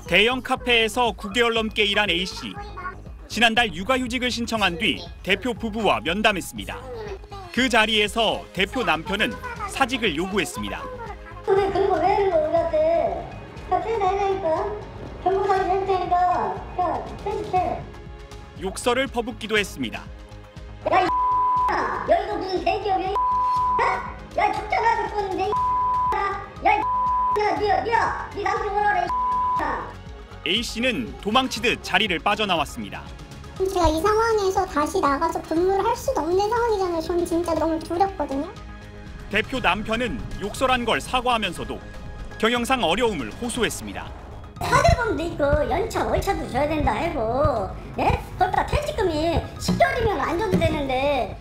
대형 카페에서 9개월 넘게 일한 A씨. 지난달 육아휴직을 신청한 뒤 대표 부부와 면담했습니다. 그 자리에서 대표 남편은 사직을 요구했습니다. 왜 그런 거 왜 하는 거 우리한테? 야, 퇴사해라니까. 경고사를 낼 테니까. 야, 퇴직해. 욕설을 퍼붓기도 했습니다. 야, 이 여기가 무슨 대기업이야, 이 야, 적자 나줄 건데, 야, 네 남편 오라래, A씨는 도망치듯 자리를 빠져나왔습니다. 제가 이 상황에서 다시 나가서 근무를 할 수도 없는 상황이잖아요. 저는 진짜 너무 두렵거든요. 대표 남편은 욕설한 걸 사과하면서도 경영상 어려움을 호소했습니다. 사대보험도 있고 연차 월차도 줘야 된다 해고, 예? 거기다 퇴직금이 10개월이면 안 줘도 되는데.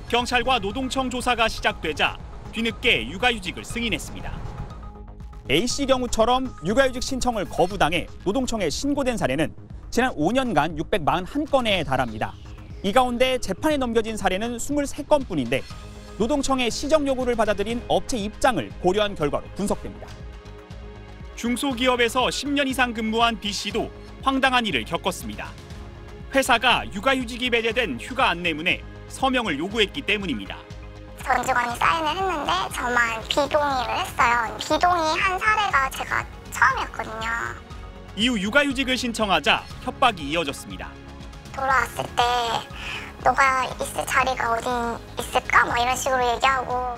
경찰과 노동청 조사가 시작되자 뒤늦게 육아휴직을 승인했습니다. A씨 경우처럼 육아휴직 신청을 거부당해 노동청에 신고된 사례는 지난 5년간 641건에 달합니다. 이 가운데 재판에 넘겨진 사례는 23건뿐인데 노동청의 시정 요구를 받아들인 업체 입장을 고려한 결과로 분석됩니다. 중소기업에서 10년 이상 근무한 B씨도 황당한 일을 겪었습니다. 회사가 육아휴직이 배제된 휴가 안내문에 서명을 요구했기 때문입니다. 전 직원이 사인을 했는데 저만 비동의를 했어요. 비동의한 사례가 제가 처음이었거든요. 이후 육아휴직을 신청하자 협박이 이어졌습니다. 돌아왔을 때 너가 있을 자리가 어디 있을까? 뭐 이런 식으로 얘기하고.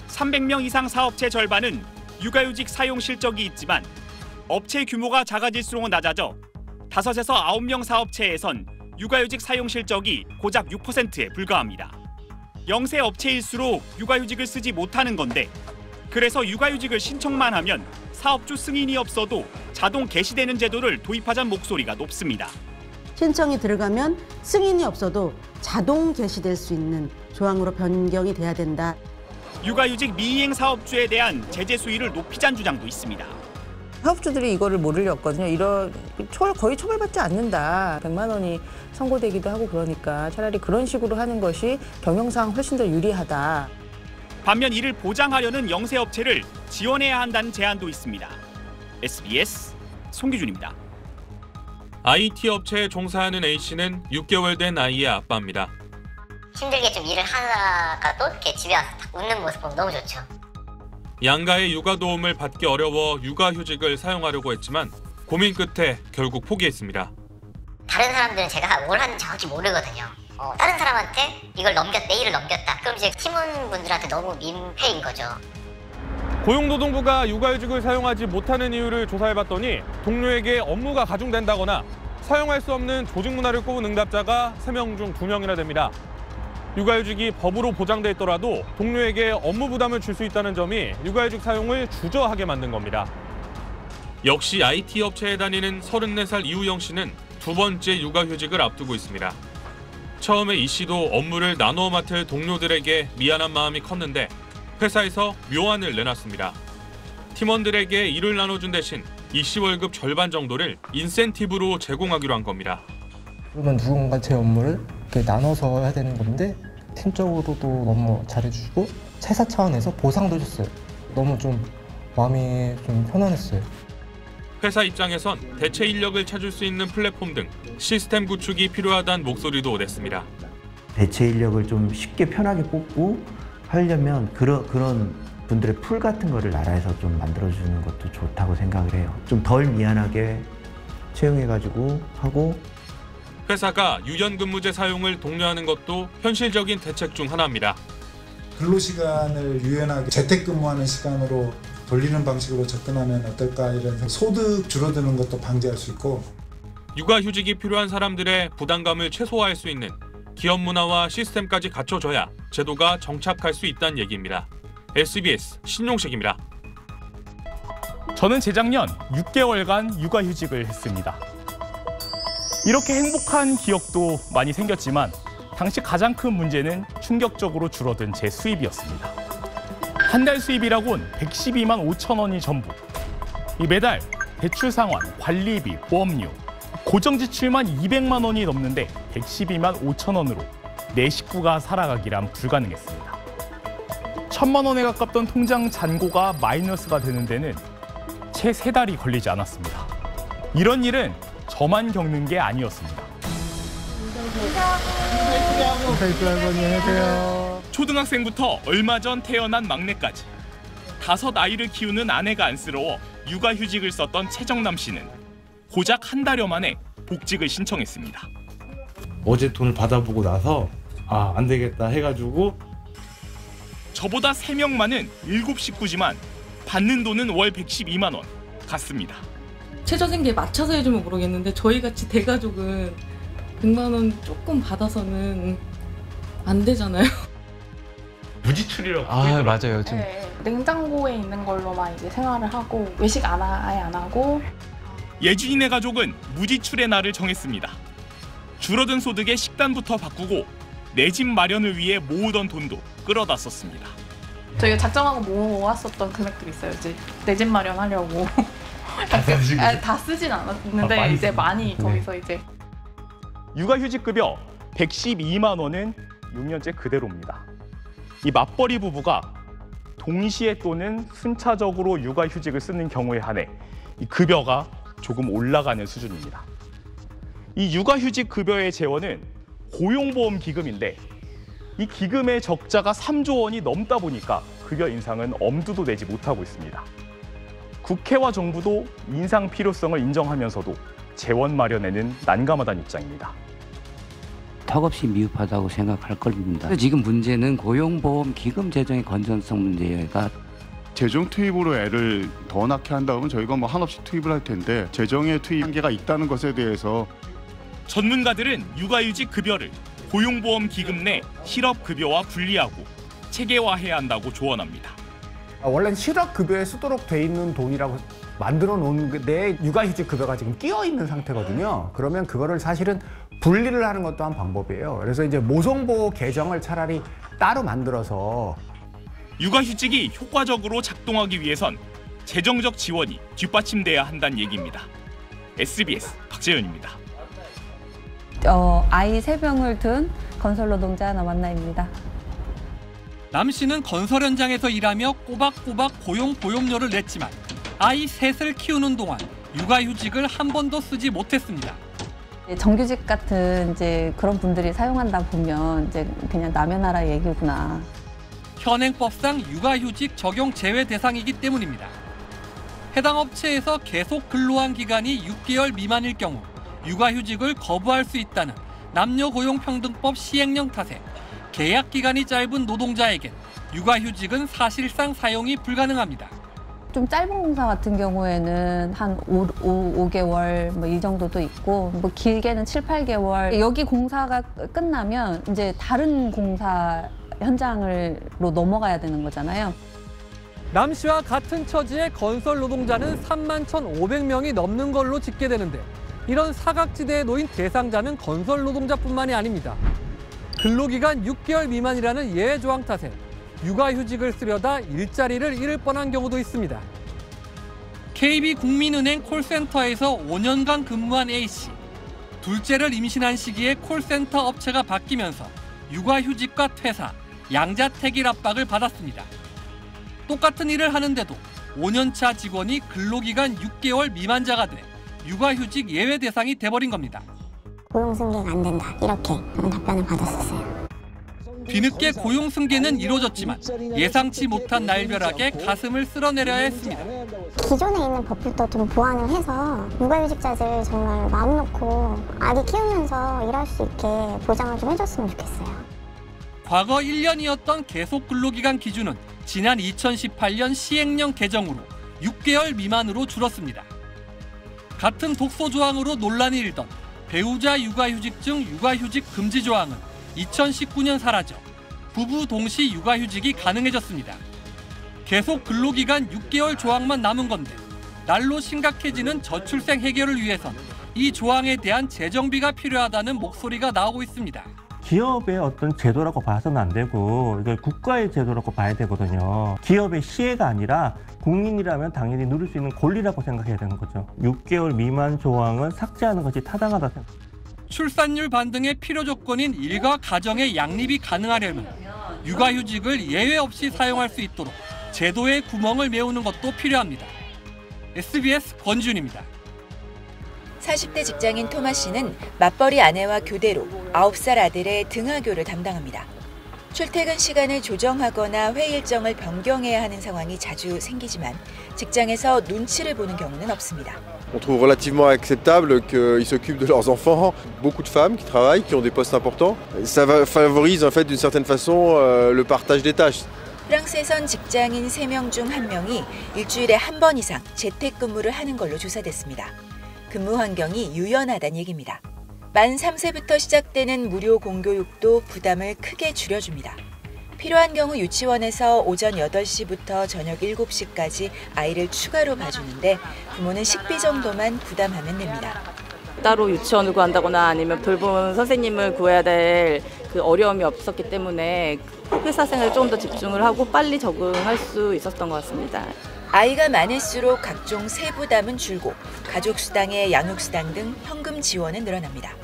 300명 이상 사업체 절반은 육아휴직 사용 실적이 있지만 업체 규모가 작아질수록 낮아져 5에서 9명 사업체에선 육아휴직 사용 실적이 고작 6%에 불과합니다. 영세 업체일수록 육아휴직을 쓰지 못하는 건데 그래서 육아휴직을 신청만 하면 사업주 승인이 없어도 자동 개시되는 제도를 도입하자는 목소리가 높습니다. 신청이 들어가면 승인이 없어도 자동 개시될 수 있는 조항으로 변경이 돼야 된다. 육아휴직 미이행 사업주에 대한 제재 수위를 높이자는 주장도 있습니다. 사업주들이 이거를 모르렸거든요. 거의 처벌받지 않는다. 100만 원이 선고되기도 하고 그러니까 차라리 그런 식으로 하는 것이 경영상 훨씬 더 유리하다. 반면 이를 보장하려는 영세업체를 지원해야 한다는 제안도 있습니다. SBS 송기준입니다. IT 업체에 종사하는 A씨는 6개월 된 아이의 아빠입니다. 힘들게 좀 일을 하다가도 이렇게 집에 와서 딱 웃는 모습 보면 너무 좋죠. 양가의 육아 도움을 받기 어려워 육아휴직을 사용하려고 했지만 고민 끝에 결국 포기했습니다. 다른 사람들은 제가 뭘 하는지 정확히 모르거든요. 다른 사람한테 이걸 내 일을 넘겼다. 그럼 이제 팀원분들한테 너무 민폐인 거죠. 고용노동부가 육아휴직을 사용하지 못하는 이유를 조사해봤더니 동료에게 업무가 가중된다거나 사용할 수 없는 조직 문화를 꼽은 응답자가 3명 중 2명이나 됩니다. 육아휴직이 법으로 보장돼 있더라도 동료에게 업무 부담을 줄 수 있다는 점이 육아휴직 사용을 주저하게 만든 겁니다. 역시 IT 업체에 다니는 34살 이우영 씨는 두 번째 육아휴직을 앞두고 있습니다. 처음에 이 씨도 업무를 나누어 맡을 동료들에게 미안한 마음이 컸는데 회사에서 묘안을 내놨습니다. 팀원들에게 일을 나눠준 대신 이 씨 월급 절반 정도를 인센티브로 제공하기로 한 겁니다. 그러면 누군가 제 업무를 이렇게 나눠서 해야 되는 건데 팀적으로도 너무 잘해주시고 회사 차원에서 보상도 줬어요. 너무 좀 마음이 좀 편안했어요. 회사 입장에선 대체 인력을 찾을 수 있는 플랫폼 등 시스템 구축이 필요하다는 목소리도 냈습니다. 대체 인력을 좀 쉽게 편하게 뽑고 하려면 그런 분들의 풀 같은 거를 나라에서 좀 만들어주는 것도 좋다고 생각을 해요. 좀 덜 미안하게 채용해가지고 하고. 회사가 유연근무제 사용을 독려하는 것도 현실적인 대책 중 하나입니다. 근로시간을 유연하게 재택근무하는 시간으로 돌리는 방식으로 접근하면 어떨까 이런 소득 줄어드는 것도 방지할 수 있고. 육아휴직이 필요한 사람들의 부담감을 최소화할 수 있는 기업 문화와 시스템까지 갖춰져야 제도가 정착할 수 있다는 얘기입니다. SBS 신용식입니다. 저는 재작년 6개월간 육아휴직을 했습니다. 이렇게 행복한 기억도 많이 생겼지만 당시 가장 큰 문제는 충격적으로 줄어든 제 수입이었습니다. 한 달 수입이라곤 112만 5천 원이 전부. 매달 대출 상환, 관리비, 보험료, 고정 지출만 200만 원이 넘는데 112만 5천 원으로 내 식구가 살아가기란 불가능했습니다. 1,000만 원에 가깝던 통장 잔고가 마이너스가 되는 데는 채 3달이 걸리지 않았습니다. 이런 일은 저만 겪는 게 아니었습니다. 초등학생부터 얼마 전 태어난 막내까지 5 아이를 키우는 아내가 안쓰러워 육아휴직을 썼던 최정남 씨는 고작 한 달여 만에 복직을 신청했습니다. 어제 돈을 받아보고 나서 안 되겠다 해가지고 저보다 3명 많은 7 식구지만 받는 돈은 월 112만 원 같습니다. 최저생계에 맞춰서 해주면 모르겠는데 저희같이 대가족은 100만 원 조금 받아서는 안 되잖아요. 무지출이라고. 맞아요. 지금. 네, 냉장고에 있는 걸로만 이제 생활을 하고 외식 아예 안 하고. 예준이네 가족은 무지출의 날을 정했습니다. 줄어든 소득에 식단부터 바꾸고 내 집 마련을 위해 모으던 돈도 끌어다 썼습니다. 저희가 작정하고 모았었던 금액들이 있어요. 이제 내 집 마련하려고. 다 쓰진 않았는데 이제 많이 거기서 이제. 육아휴직급여 112만 원은 6년째 그대로입니다. 이 맞벌이 부부가 동시에 또는 순차적으로 육아휴직을 쓰는 경우에 한해 이 급여가 조금 올라가는 수준입니다. 이 육아휴직 급여의 재원은 고용보험기금인데 이 기금의 적자가 3조 원이 넘다 보니까 급여 인상은 엄두도 내지 못하고 있습니다. 국회와 정부도 인상 필요성을 인정하면서도 재원 마련에는 난감하다는 입장입니다. 턱없이 미흡하다고 생각할 겁니다. 지금 문제는 고용보험 기금 재정의 건전성 문제가 재정 투입으로 애를 더 낳게 한다면 저희가 한없이 투입을 할 텐데 재정의 투입 한계가 있다는 것에 대해서 전문가들은 육아휴직 급여를 고용보험 기금 내 실업급여와 분리하고 체계화해야 한다고 조언합니다. 원래는 실업급여에 쓰도록 돼 있는 돈이라고 만들어 놓은 내 육아휴직 급여가 지금 끼어 있는 상태거든요. 그러면 그거를 사실은 분리를 하는 것도 한 방법이에요. 그래서 이제 모성보호 계정을 차라리 따로 만들어서 육아휴직이 효과적으로 작동하기 위해선 재정적 지원이 뒷받침돼야 한다는 얘기입니다. SBS 박재현입니다. 아이 3명을 둔 건설노동자 남한나입니다. 남 씨는 건설 현장에서 일하며 꼬박꼬박 보험료를 냈지만 아이 셋을 키우는 동안 육아휴직을 한 번도 쓰지 못했습니다. 정규직 같은 이제 그런 분들이 사용한다 보면 이제 그냥 남의 나라 얘기구나. 현행법상 육아휴직 적용 제외 대상이기 때문입니다. 해당 업체에서 계속 근로한 기간이 6개월 미만일 경우 육아휴직을 거부할 수 있다는 남녀고용평등법 시행령 탓에 계약 기간이 짧은 노동자에겐 육아휴직은 사실상 사용이 불가능합니다. 좀 짧은 공사 같은 경우에는 한 5개월 뭐 이 정도도 있고 뭐 길게는 7, 8개월. 여기 공사가 끝나면 이제 다른 공사 현장으로 넘어가야 되는 거잖아요. 남 씨와 같은 처지의 건설 노동자는 31,500명이 넘는 걸로 집계되는데 이런 사각지대에 놓인 대상자는 건설 노동자뿐만이 아닙니다. 근로기간 6개월 미만이라는 예외 조항 탓에 육아휴직을 쓰려다 일자리를 잃을 뻔한 경우도 있습니다. KB국민은행 콜센터에서 5년간 근무한 A씨. 둘째를 임신한 시기에 콜센터 업체가 바뀌면서 육아휴직과 퇴사, 양자택일 압박을 받았습니다. 똑같은 일을 하는데도 5년차 직원이 근로기간 6개월 미만자가 돼 육아휴직 예외 대상이 돼버린 겁니다. 고용승계가 안 된다 이렇게 답변을 받았었어요. 뒤늦게 고용승계는 이루어졌지만 예상치 못한 날벼락에 가슴을 쓸어내려야 했습니다. 기존에 있는 법부터 좀 보완을 해서 육아휴직자들 정말 마음 놓고 아기 키우면서 일할 수 있게 보장을 좀 해줬으면 좋겠어요. 과거 1년이었던 계속 근로기간 기준은 지난 2018년 시행령 개정으로 6개월 미만으로 줄었습니다. 같은 독소 조항으로 논란이 일던 배우자 육아휴직증 육아휴직 금지 조항은 2019년 사라져 부부 동시 육아휴직이 가능해졌습니다. 계속 근로기간 6개월 조항만 남은 건데 날로 심각해지는 저출생 해결을 위해선 이 조항에 대한 재정비가 필요하다는 목소리가 나오고 있습니다. 기업의 어떤 제도라고 봐서는 안 되고 이걸 국가의 제도라고 봐야 되거든요. 기업의 시혜가 아니라 국민이라면 당연히 누릴 수 있는 권리라고 생각해야 되는 거죠. 6개월 미만 조항은 삭제하는 것이 타당하다 생각합니다. 출산율 반등의 필요 조건인 일과 가정의 양립이 가능하려면 육아휴직을 예외 없이 사용할 수 있도록 제도의 구멍을 메우는 것도 필요합니다. SBS 권지훈입니다. 40대 직장인 토마 씨는 맞벌이 아내와 교대로 9살 아들의 등하교를 담당합니다. 출퇴근 시간을 조정하거나 회의 일정을 변경해야 하는 상황이 자주 생기지만 직장에서 눈치를 보는 경우는 없습니다. On trouve relativement acceptable qu'ils s'occupent de leurs enfants. Beaucoup de femmes qui travaillent, qui ont des postes importants. Ça favorise en fait d'une certaine façon le partage des tâches. 프랑스에선 직장인 3명 중 1명이 일주일에 한 번 이상 재택근무를 하는 걸로 조사됐습니다. 근무 환경이 유연하다는 얘기입니다. 만 3세부터 시작되는 무료 공교육도 부담을 크게 줄여줍니다. 필요한 경우 유치원에서 오전 8시부터 저녁 7시까지 아이를 추가로 봐주는데 부모는 식비 정도만 부담하면 됩니다. 따로 유치원을 구한다거나 아니면 돌보는 선생님을 구해야 될 그 어려움이 없었기 때문에 회사 생활에 좀 더 집중을 하고 빨리 적응할 수 있었던 것 같습니다. 아이가 많을수록 각종 세부담은 줄고 가족수당에 양육수당 등 현금 지원은 늘어납니다.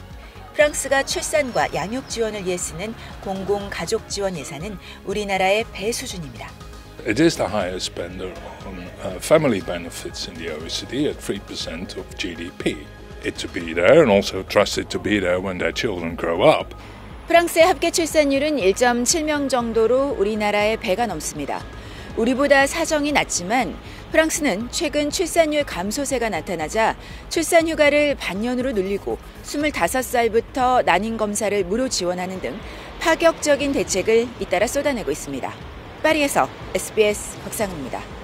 프랑스가 출산과 양육 지원을 위해 쓰는 공공가족 지원 예산은 우리나라의 배 수준입니다. It is the highest spender on family benefits in the OECD at 3% of GDP. It to be there and also trusted to be there when their children grow up. 프랑스의 합계 출산율은 1.7명 정도로 우리나라의 배가 넘습니다. 우리보다 사정이 낮지만 프랑스는 최근 출산율 감소세가 나타나자 출산 휴가를 반년으로 늘리고 25살부터 난임 검사를 무료 지원하는 등 파격적인 대책을 잇따라 쏟아내고 있습니다. 파리에서 SBS 박상우입니다.